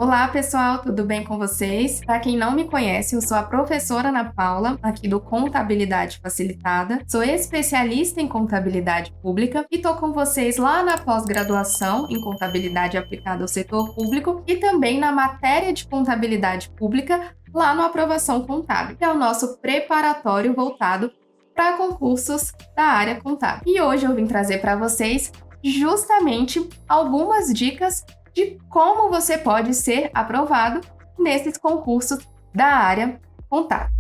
Olá, pessoal, tudo bem com vocês? Para quem não me conhece, eu sou a professora Ana Paula, aqui do Contabilidade Facilitada. Sou especialista em contabilidade pública e estou com vocês lá na pós-graduação em contabilidade aplicada ao setor público e também na matéria de contabilidade pública lá no Aprovação Contábil, que é o nosso preparatório voltado para concursos da área contábil. E hoje eu vim trazer para vocês justamente algumas dicas de como você pode ser aprovado nesses concursos da área contábil.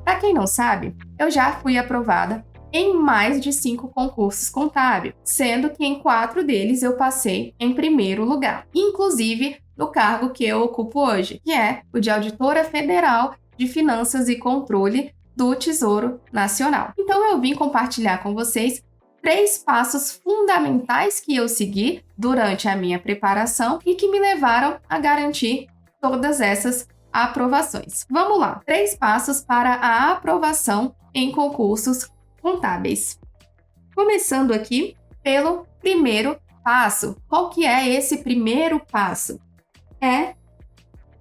Para quem não sabe, eu já fui aprovada em mais de 5 concursos contábeis, sendo que em 4 deles eu passei em primeiro lugar, inclusive no cargo que eu ocupo hoje, que é o de Auditora Federal de Finanças e Controle do Tesouro Nacional. Então eu vim compartilhar com vocês 3 passos fundamentais que eu segui durante a minha preparação e que me levaram a garantir todas essas aprovações. Vamos lá, 3 passos para a aprovação em concursos contábeis. Começando aqui pelo primeiro passo. Qual que é esse primeiro passo? É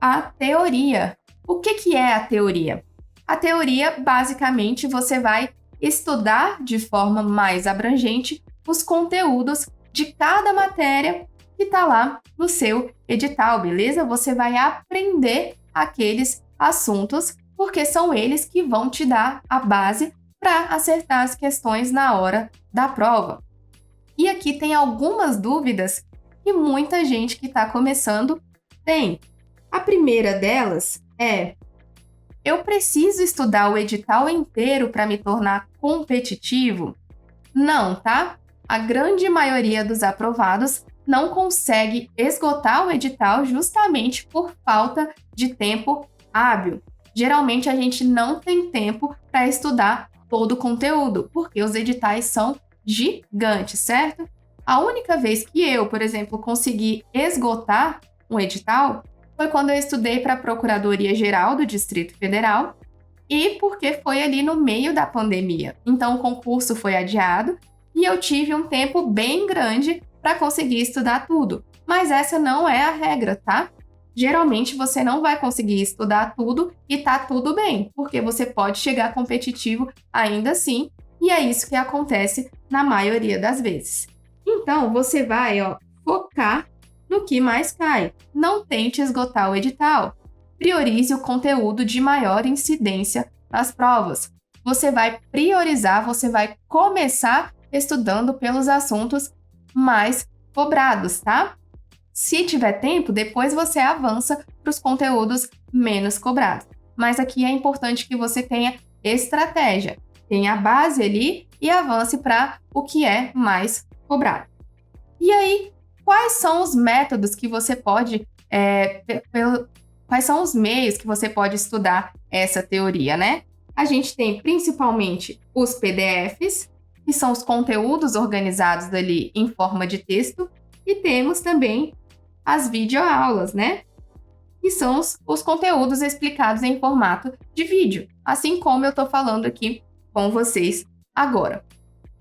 a teoria. O que é a teoria? A teoria, basicamente, você vai estudar de forma mais abrangente os conteúdos de cada matéria que está lá no seu edital, beleza? Você vai aprender aqueles assuntos, porque são eles que vão te dar a base para acertar as questões na hora da prova. E aqui tem algumas dúvidas que muita gente que está começando tem. A primeira delas é: eu preciso estudar o edital inteiro para me tornar competitivo? Não, tá? A grande maioria dos aprovados não consegue esgotar o edital justamente por falta de tempo hábil. Geralmente a gente não tem tempo para estudar todo o conteúdo, porque os editais são gigantes, certo? A única vez que eu, por exemplo, consegui esgotar um edital foi quando eu estudei para a Procuradoria-Geral do Distrito Federal e porque foi ali no meio da pandemia. Então, o concurso foi adiado e eu tive um tempo bem grande para conseguir estudar tudo. Mas essa não é a regra, tá? Geralmente, você não vai conseguir estudar tudo e tá tudo bem, porque você pode chegar competitivo ainda assim, e é isso que acontece na maioria das vezes. Então, você vai, focar no que mais cai. Não tente esgotar o edital. Priorize o conteúdo de maior incidência nas provas. Você vai priorizar, você vai começar estudando pelos assuntos mais cobrados, tá? Se tiver tempo, depois você avança para os conteúdos menos cobrados. Mas aqui é importante que você tenha estratégia, tenha a base ali e avance para o que é mais cobrado. E aí, quais são os métodos que você pode, quais são os meios que você pode estudar essa teoria, né? A gente tem principalmente os PDFs, que são os conteúdos organizados ali em forma de texto, e temos também as videoaulas, né? Que são os conteúdos explicados em formato de vídeo, assim como eu estou falando aqui com vocês agora.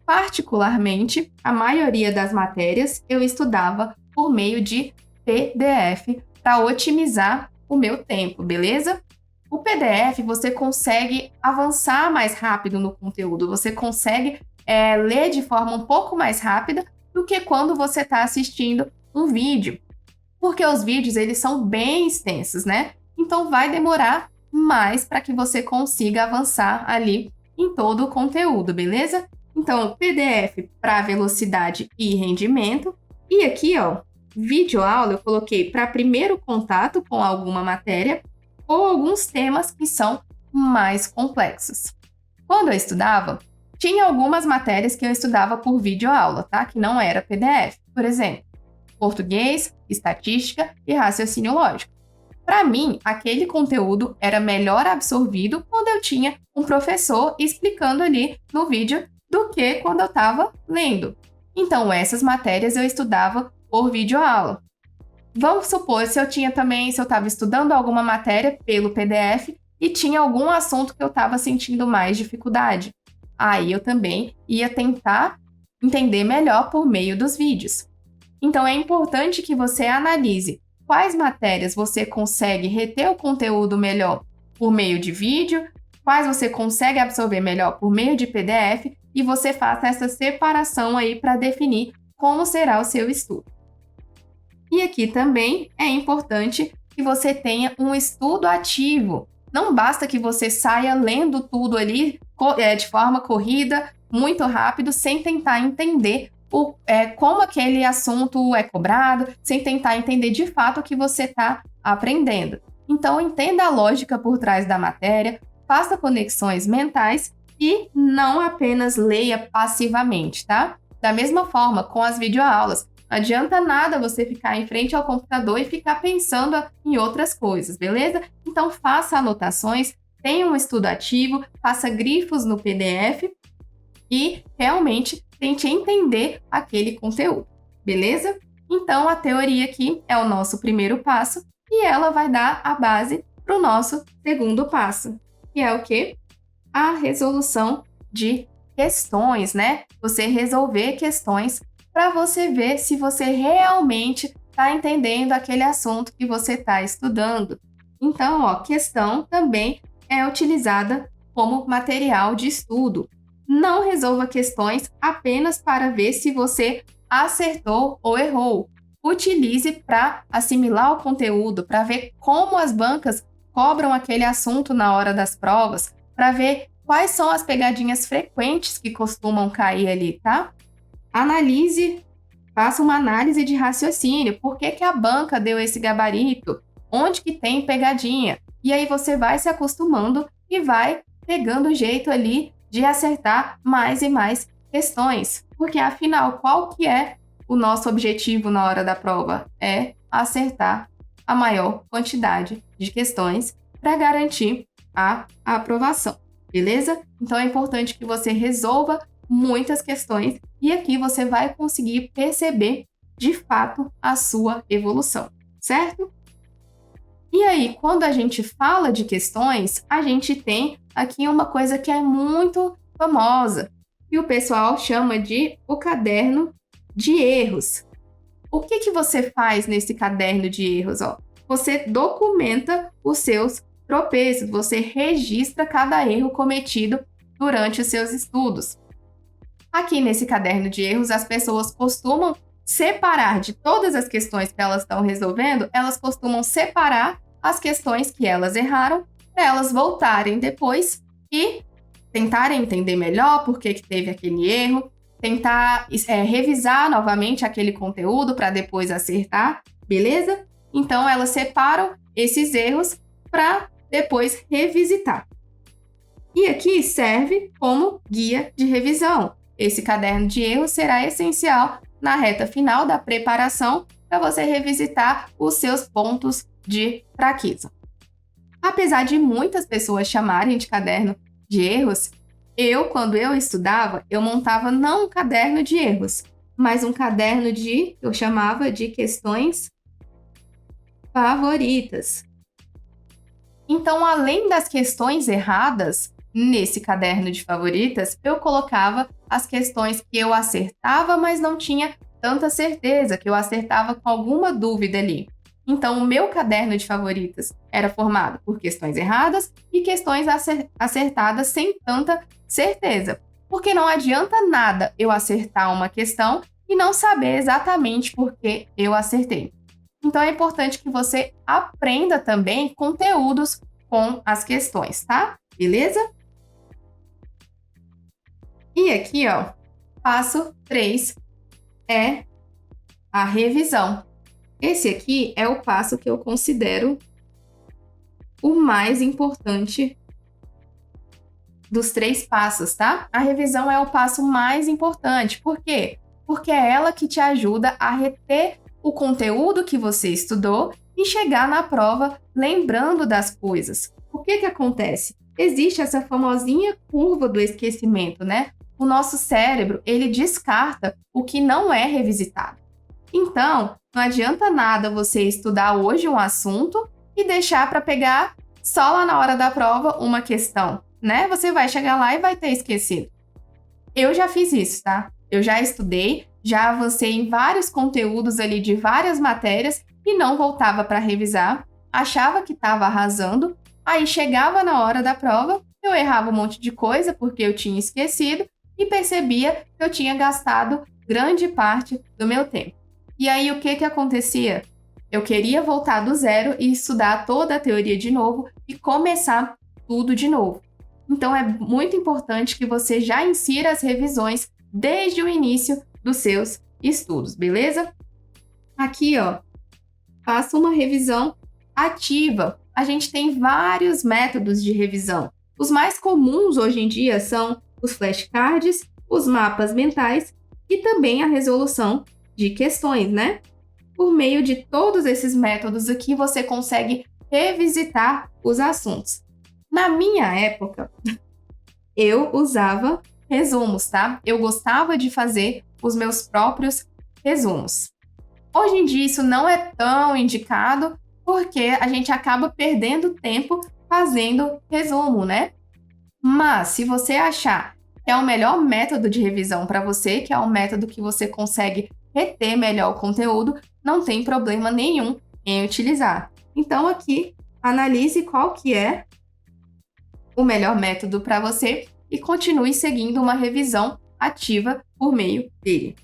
Particularmente, a maioria das matérias eu estudava por meio de PDF para otimizar o meu tempo, beleza? O PDF você consegue avançar mais rápido no conteúdo, você consegue ler de forma um pouco mais rápida do que quando você está assistindo um vídeo, porque os vídeos eles são bem extensos, né? Então vai demorar mais para que você consiga avançar ali em todo o conteúdo, beleza? Então, PDF para velocidade e rendimento. E aqui, videoaula eu coloquei para primeiro contato com alguma matéria ou alguns temas que são mais complexos. Quando eu estudava, tinha algumas matérias que eu estudava por videoaula, tá? Que não era PDF. Por exemplo, português, estatística e raciocínio lógico. Para mim, aquele conteúdo era melhor absorvido quando eu tinha um professor explicando ali no vídeo do que quando eu estava lendo. Então, essas matérias eu estudava por videoaula. Vamos supor, se eu estava estudando alguma matéria pelo PDF e tinha algum assunto que eu estava sentindo mais dificuldade. Aí eu também ia tentar entender melhor por meio dos vídeos. Então, é importante que você analise quais matérias você consegue reter o conteúdo melhor por meio de vídeo, quais você consegue absorver melhor por meio de PDF, e você faça essa separação aí para definir como será o seu estudo. E aqui também é importante que você tenha um estudo ativo. Não basta que você saia lendo tudo ali de forma corrida, muito rápido, sem tentar entender como aquele assunto é cobrado, sem tentar entender de fato o que você está aprendendo. Então, entenda a lógica por trás da matéria, faça conexões mentais e não apenas leia passivamente, tá? Da mesma forma, com as videoaulas, não adianta nada você ficar em frente ao computador e ficar pensando em outras coisas, beleza? Então, faça anotações, tenha um estudo ativo, faça grifos no PDF e realmente tente entender aquele conteúdo, beleza? Então, a teoria aqui é o nosso primeiro passo e ela vai dar a base para o nosso segundo passo, que é o quê? A resolução de questões, né? Você resolver questões para você ver se você realmente está entendendo aquele assunto que você está estudando. Então, ó, questão também é utilizada como material de estudo. Não resolva questões apenas para ver se você acertou ou errou. Utilize para assimilar o conteúdo, para ver como as bancas cobram aquele assunto na hora das provas, para ver quais são as pegadinhas frequentes que costumam cair ali, tá? Analise, faça uma análise de raciocínio. Por que a banca deu esse gabarito? Onde que tem pegadinha? E aí você vai se acostumando e vai pegando o jeito ali de acertar mais e mais questões. Porque afinal, qual que é o nosso objetivo na hora da prova? É acertar a maior quantidade de questões para garantir a aprovação, beleza? Então é importante que você resolva muitas questões e aqui você vai conseguir perceber de fato a sua evolução, certo? E aí, quando a gente fala de questões, a gente tem aqui uma coisa que é muito famosa, que o pessoal chama de o caderno de erros. O que você faz nesse caderno de erros? Ó? Você documenta os seus tropeços, você registra cada erro cometido durante os seus estudos. Aqui nesse caderno de erros, as pessoas costumam separar de todas as questões que elas estão resolvendo, elas costumam separar as questões que elas erraram para elas voltarem depois e tentarem entender melhor por que teve aquele erro, tentar revisar novamente aquele conteúdo para depois acertar, beleza? Então, elas separam esses erros para depois revisitar. E aqui serve como guia de revisão. Esse caderno de erros será essencial na reta final da preparação para você revisitar os seus pontos de fraqueza. Apesar de muitas pessoas chamarem de caderno de erros, quando eu estudava, eu montava não um caderno de erros, mas um caderno eu chamava de questões favoritas. Então, além das questões erradas, nesse caderno de favoritas, eu colocava as questões que eu acertava, mas não tinha tanta certeza, que eu acertava com alguma dúvida ali. Então, o meu caderno de favoritas era formado por questões erradas e questões acertadas sem tanta certeza. Porque não adianta nada eu acertar uma questão e não saber exatamente por que eu acertei. Então, é importante que você aprenda também conteúdos com as questões, tá? Beleza? E aqui, ó, passo 3 é a revisão. Esse aqui é o passo que eu considero o mais importante dos 3 passos, tá? A revisão é o passo mais importante. Por quê? Porque é ela que te ajuda a reter o conteúdo que você estudou e chegar na prova lembrando das coisas. O que acontece? Existe essa famosinha curva do esquecimento, né? O nosso cérebro, ele descarta o que não é revisitado. Então, não adianta nada você estudar hoje um assunto e deixar para pegar só lá na hora da prova uma questão, né? Você vai chegar lá e vai ter esquecido. Eu já fiz isso, tá? Eu já estudei, já avancei em vários conteúdos ali de várias matérias e não voltava para revisar, achava que estava arrasando, aí chegava na hora da prova, eu errava um monte de coisa porque eu tinha esquecido e percebia que eu tinha gastado grande parte do meu tempo. E aí o que acontecia? Eu queria voltar do zero e estudar toda a teoria de novo e começar tudo de novo. Então é muito importante que você já insira as revisões desde o início dos seus estudos, beleza? Aqui, ó, faça uma revisão ativa. A gente tem vários métodos de revisão. Os mais comuns hoje em dia são os flashcards, os mapas mentais e também a resolução de questões, né? Por meio de todos esses métodos aqui, você consegue revisitar os assuntos. Na minha época, eu usava resumos, tá? Eu gostava de fazer os meus próprios resumos. Hoje em dia, isso não é tão indicado, porque a gente acaba perdendo tempo fazendo resumo, né? Mas, se você achar que é o melhor método de revisão para você, que é um método que você consegue reter melhor o conteúdo, não tem problema nenhum em utilizar. Então, aqui, analise qual que é o melhor método para você e continue seguindo uma revisão ativa por meio dele.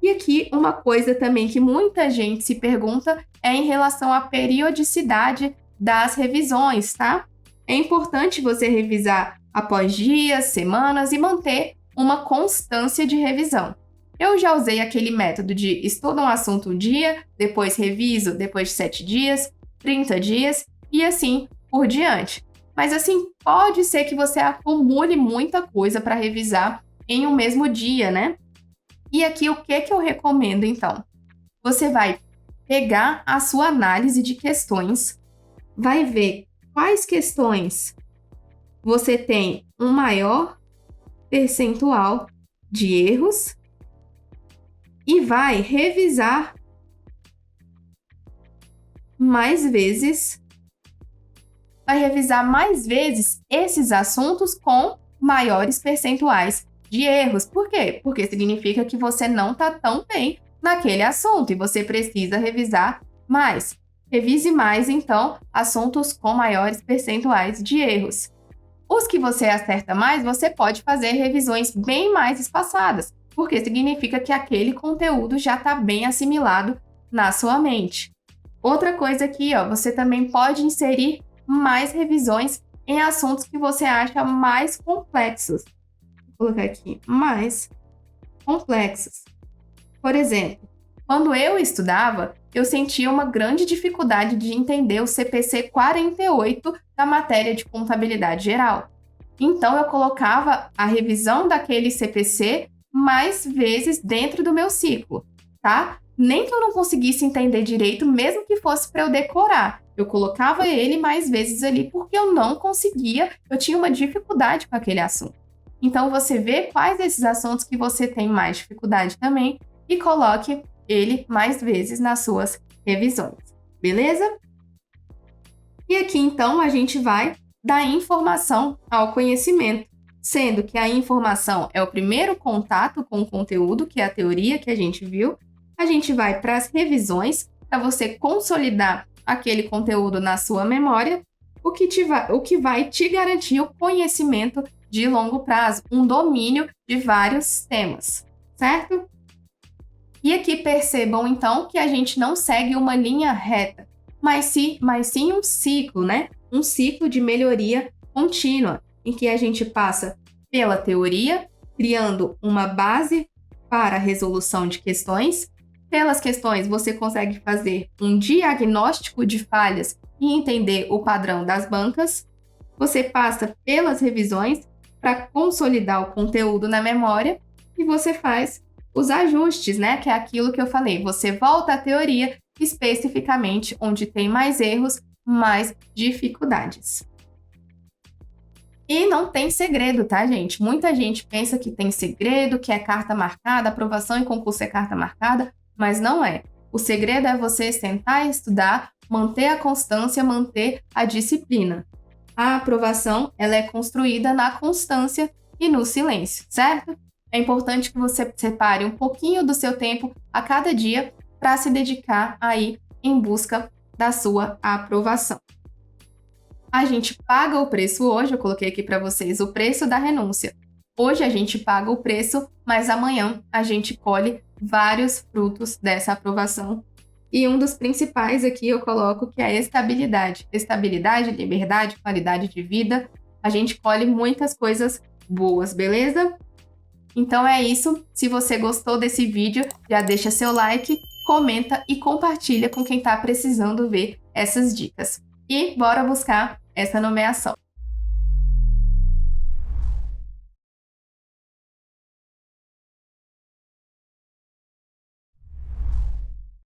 E aqui, uma coisa também que muita gente se pergunta é em relação à periodicidade das revisões, tá? É importante você revisar após dias, semanas e manter uma constância de revisão. Eu já usei aquele método de estudo um assunto um dia, depois reviso depois de 7 dias, 30 dias e assim por diante. Mas assim, pode ser que você acumule muita coisa para revisar em um mesmo dia, né? E aqui o que eu recomendo então? Você vai pegar a sua análise de questões, vai ver quais questões você tem um maior percentual de erros e vai revisar mais vezes. Vai revisar mais vezes esses assuntos com maiores percentuais de erros. Por quê? Porque significa que você não está tão bem naquele assunto e você precisa revisar mais. Revise mais, então, assuntos com maiores percentuais de erros. Os que você acerta mais, você pode fazer revisões bem mais espaçadas, porque significa que aquele conteúdo já está bem assimilado na sua mente. Outra coisa aqui, ó, você também pode inserir mais revisões em assuntos que você acha mais complexos. Vou colocar aqui, mais complexos. Por exemplo, quando eu estudava, eu sentia uma grande dificuldade de entender o CPC 48 da matéria de contabilidade geral. Então, eu colocava a revisão daquele CPC mais vezes dentro do meu ciclo, tá? Nem que eu não conseguisse entender direito, mesmo que fosse para eu decorar. Eu colocava ele mais vezes ali porque eu não conseguia, eu tinha uma dificuldade com aquele assunto. Então, você vê quais desses assuntos que você tem mais dificuldade também e coloque ele mais vezes nas suas revisões, beleza? E aqui, então, a gente vai dar informação ao conhecimento, sendo que a informação é o primeiro contato com o conteúdo, que é a teoria que a gente viu. A gente vai para as revisões, para você consolidar aquele conteúdo na sua memória, o que vai te garantir o conhecimento de longo prazo, um domínio de vários temas, certo? E aqui percebam, então, que a gente não segue uma linha reta, mas sim um ciclo, né? Um ciclo de melhoria contínua, em que a gente passa pela teoria, criando uma base para a resolução de questões. Pelas questões, você consegue fazer um diagnóstico de falhas e entender o padrão das bancas. Você passa pelas revisões para consolidar o conteúdo na memória e você faz os ajustes, né? Que é aquilo que eu falei. Você volta à teoria especificamente onde tem mais erros, mais dificuldades. E não tem segredo, tá, gente? Muita gente pensa que tem segredo, que é carta marcada, aprovação em concurso é carta marcada, mas não é. O segredo é você sentar e estudar, manter a constância, manter a disciplina. A aprovação, ela é construída na constância e no silêncio, certo? é importante que você separe um pouquinho do seu tempo a cada dia para se dedicar aí em busca da sua aprovação. A gente paga o preço hoje, eu coloquei aqui para vocês o preço da renúncia. Hoje a gente paga o preço, mas amanhã a gente colhe vários frutos dessa aprovação. E um dos principais aqui eu coloco que é a estabilidade. Estabilidade, liberdade, qualidade de vida. A gente colhe muitas coisas boas, beleza? Então é isso. Se você gostou desse vídeo, já deixa seu like, comenta e compartilha com quem está precisando ver essas dicas. E bora buscar essa nomeação.